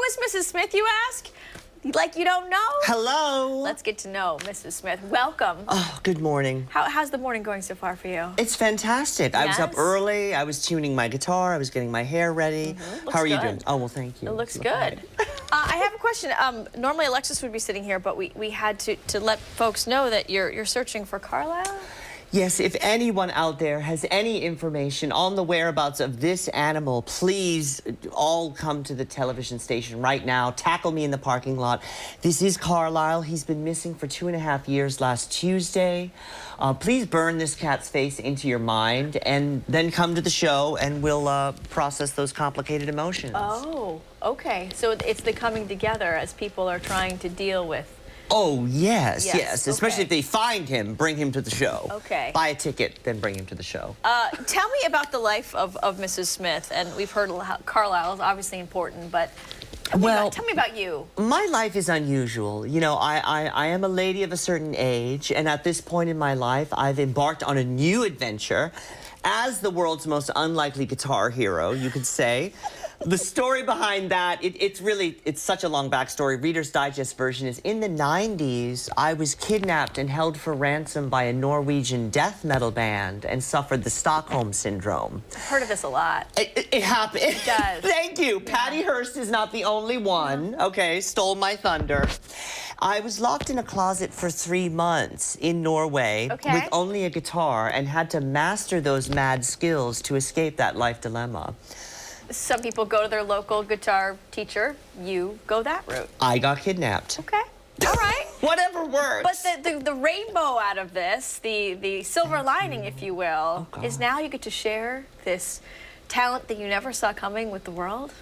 is Mrs. Smith, you ask? Like you don't know? Hello. Let's get to know Mrs. Smith. Welcome. Oh, good morning. How's the morning going so far for you? It's fantastic. I was up early. I was tuning my guitar. I was getting my hair ready. How are you doing? Oh, well, thank you. It looks good. I have a question. Normally Alexis would be sitting here, but we had to let folks know that you're searching for Carlisle. Yes, if anyone out there has any information on the whereabouts of this animal, please all come to the television station right now. Tackle me in the parking lot. This is Carlisle. He's been missing for 2.5 years last Tuesday. Please burn this cat's face into your mind and then come to the show and we'll process those complicated emotions. Oh, okay. So it's the coming together as people are trying to deal with. Oh, yes. Especially okay. if they find him, bring him to the show. Okay. Buy a ticket, then bring him to the show. Tell me about the life of Mrs. Smith. And we've heard Carlisle is obviously important, but tell me about you. My life is unusual. You know, I am a lady of a certain age, and at this point in my life, I've embarked on a new adventure as the world's most unlikely guitar hero, you could say. The story behind that, it's such a long backstory. Reader's Digest version is in the 90s, I was kidnapped and held for ransom by a Norwegian death metal band and suffered the Stockholm Syndrome. I've heard of this a lot. It happened. It does. Thank you. Yeah. Patty Hearst is not the only one. Okay, stole my thunder. I was locked in a closet for 3 months in Norway with only a guitar and had to master those mad skills to escape that life dilemma. Some people go to their local guitar teacher. You go that route. I got kidnapped. Okay. All right. Whatever works. But the rainbow out of this, the silver lining, if you will, is now you get to share this talent that you never saw coming with the world.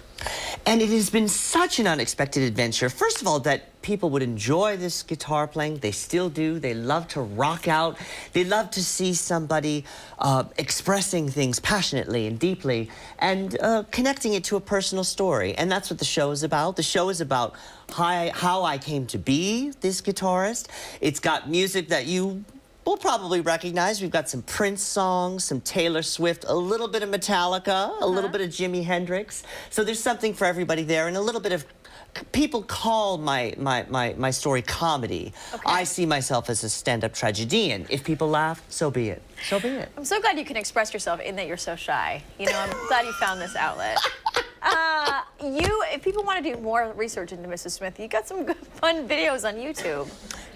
And it has been such an unexpected adventure. First of all, that people would enjoy this guitar playing. They still do. They love to rock out. They love to see somebody expressing things passionately and deeply and connecting it to a personal story. And that's what the show is about. The show is about how I came to be this guitarist. It's got music that you will probably recognize. We've got some Prince songs, some Taylor Swift, a little bit of Metallica, a little bit of Jimi Hendrix. So there's something for everybody there, and a little bit of... People call my story comedy. Okay. I see myself as a stand-up tragedian. If people laugh, so be it. So be it. I'm so glad you can express yourself in that you're so shy. You know, I'm glad you found this outlet. If people want to do more research into Mrs. Smith, you got some good, fun videos on YouTube.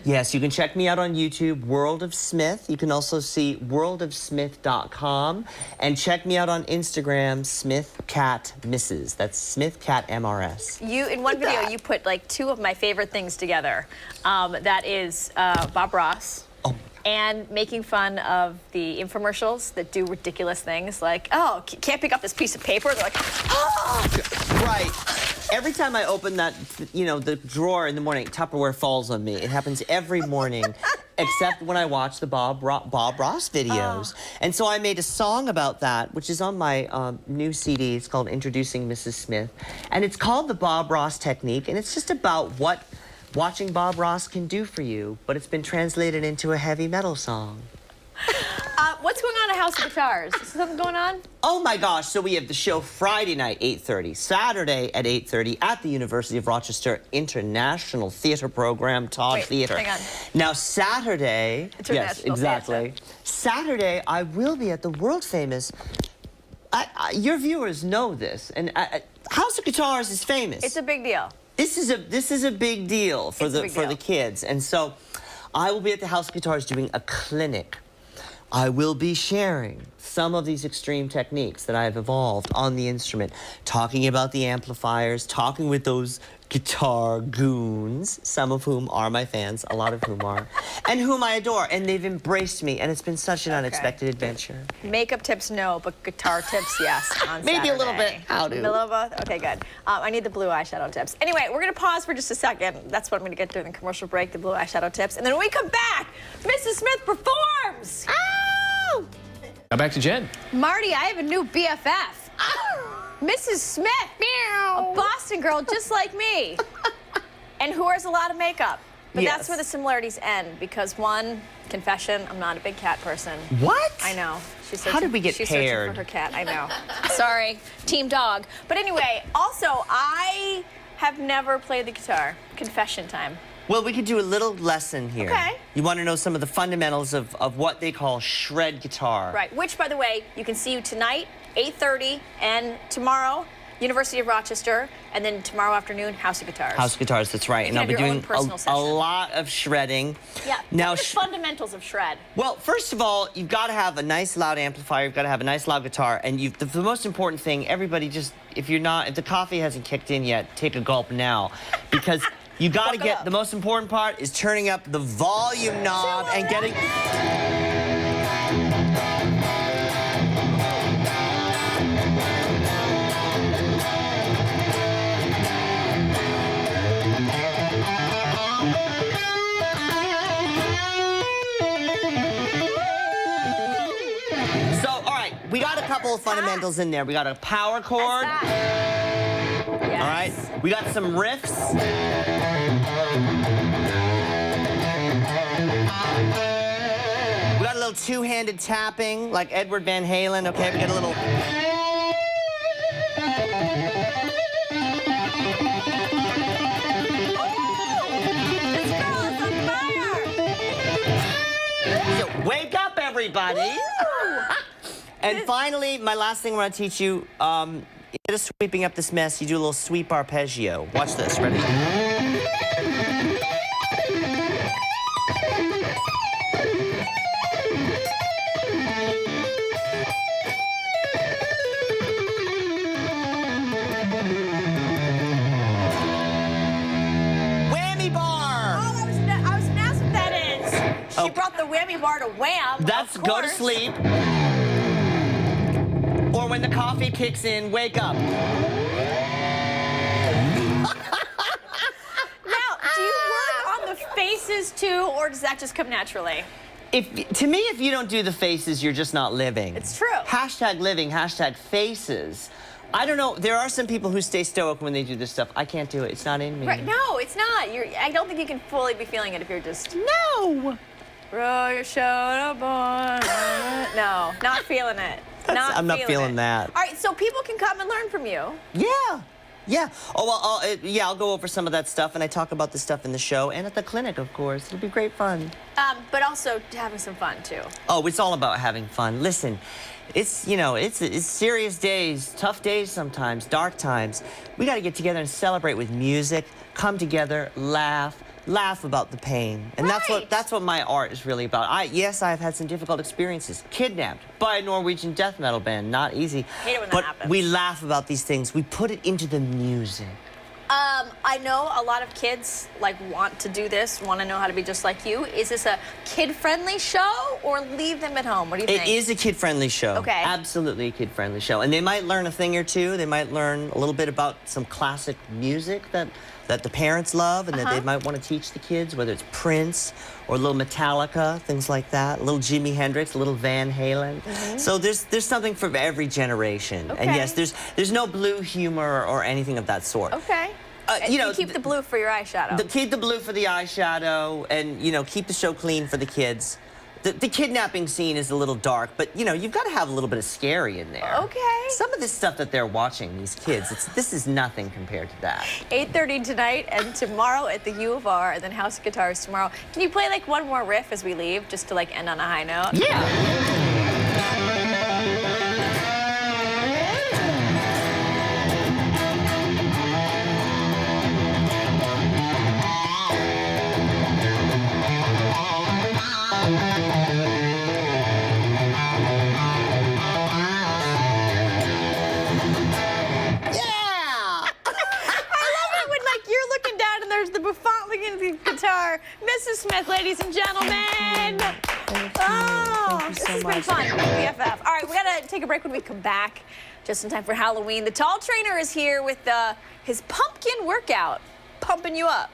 Yes, you can check me out on YouTube, World of Smith. You can also see worldofsmith.com. And check me out on Instagram, SmithCatMrs. That's SmithCatMRS. In one video, you put like 2 of my favorite things together. That is Bob Ross. And making fun of the infomercials that do ridiculous things like, oh, can't pick up this piece of paper. They're like, oh! Right. Every time I open that, you know, the drawer in the morning, Tupperware falls on me. It happens every morning, except when I watch the Bob Ross videos. And so I made a song about that, which is on my new CD. It's called Introducing Mrs. Smith. And it's called the Bob Ross Technique. And it's just about what watching Bob Ross can do for you, but it's been translated into a heavy metal song. What's going on at House of Guitars? Is something going on? Oh my gosh, so we have the show Friday night, 8:30, Saturday at 8:30 at the University of Rochester International Theater Program, Todd Theater. Hang on. Now Saturday, yes, exactly. Saturday, I will be at the world famous, your viewers know this, and House of Guitars is famous. It's a big deal. This is a big deal for the kids, and so I will be at the House of Guitars doing a clinic. I will be sharing some of these extreme techniques that I've evolved on the instrument, talking about the amplifiers, talking with those guitar goons, some of whom are my fans, a lot of whom are, and whom I adore, and they've embraced me, and it's been such an unexpected adventure. Makeup tips, no, but guitar tips, yes, on Maybe Saturday. a little bit. How do? A little both? Okay, good. I need the blue eyeshadow tips. Anyway, we're going to pause for just a second. That's what I'm going to get to in the commercial break, the blue eyeshadow tips. And then when we come back, Mrs. Smith performs! Ow! Now back to Jen. Marty, I have a new BFF. Mrs. Smith, a Boston girl just like me, and who wears a lot of makeup. But that's where the similarities end, because one, confession, I'm not a big cat person. What? I know. She's searching, How did we get she's paired? searching for her cat, I know. Sorry, team dog. But anyway, also, I have never played the guitar. Confession time. Well, we could do a little lesson here. Okay. You want to know some of the fundamentals of what they call shred guitar. Right, which, by the way, you can see tonight, 8:30, and tomorrow, University of Rochester, and then tomorrow afternoon, House of Guitars. House Guitars, that's right. You And can I'll be have your own doing personal a session. lot of shredding. Yeah, Now, what are the fundamentals of shred? well, first of all, you've got to have a nice loud amplifier. You've got to have a nice loud guitar. And the most important thing, everybody just, if the coffee hasn't kicked in yet, take a gulp now. Because you got to Buckle get, up. the most important part is turning up the volume knob and getting... So, all right, we got a couple of fundamentals in there. We got a power chord. Yes. All right, we got some riffs. We got a little two-handed tapping, like Edward Van Halen. Okay, we got a little. This girl is on fire! So wake up, everybody! And finally, my last thing I want to teach you. Instead of sweeping up this mess, you do a little sweep arpeggio. Watch this. Ready? Whammy bar! Oh, I was gonna ask what that is. She Oh. brought the whammy bar to Wham. That's of go to course. sleep. Or when the coffee kicks in, wake up. Now, do you work on the faces too, or does that just come naturally? To me, if you don't do the faces, you're just not living. It's true. Hashtag living, hashtag faces. I don't know. There are some people who stay stoic when they do this stuff. I can't do it. It's not in me. Right? No, it's not. I don't think you can fully be feeling it if you're just No. roll your shoulder, boy. No, not feeling it. I'm not feeling it. that. All right, so people can come and learn from you. Yeah. Yeah. Oh, well, I'll go over some of that stuff, and I talk about this stuff in the show and at the clinic, of course. It'll be great fun. But also having some fun too. Oh, it's all about having fun. Listen, it's serious days, tough days sometimes, dark times. We got to get together and celebrate with music, come together, laugh about the pain. And Right. that's what my art is really about. Yes, I've had some difficult experiences. Kidnapped by a Norwegian death metal band, not easy. Hate it when that but happens. we laugh about these things. We put it into the music. I know a lot of kids want to do this, want to know how to be just like you. Is this a kid-friendly show or leave them at home? What do you think? It is a kid-friendly show. Okay. Absolutely a kid-friendly show. And they might learn a thing or two. They might learn a little bit about some classic music that the parents love and that they might want to teach the kids, whether it's Prince or a little Metallica, things like that, a little Jimi Hendrix, a little Van Halen. So there's something for every generation. And Okay. yes, there's no blue humor or anything of that sort. Okay. You know, keep the blue for your eyeshadow. Keep the blue for the eyeshadow and, keep the show clean for the kids. The kidnapping scene is a little dark, but, you've got to have a little bit of scary in there. Okay. Some of the stuff that they're watching, these kids, this is nothing compared to that. 8:30 tonight and tomorrow at the U of R and then House of Guitars tomorrow. Can you play one more riff as we leave just to end on a high note? Yeah. You're looking down and there's the bouffant looking at the guitar. Mrs. Smith, ladies and gentlemen. Thank you This so has much. been fun. BFF. All right, we gotta take a break when we come back, just in time for Halloween. The tall trainer is here with his pumpkin workout, pumping you up.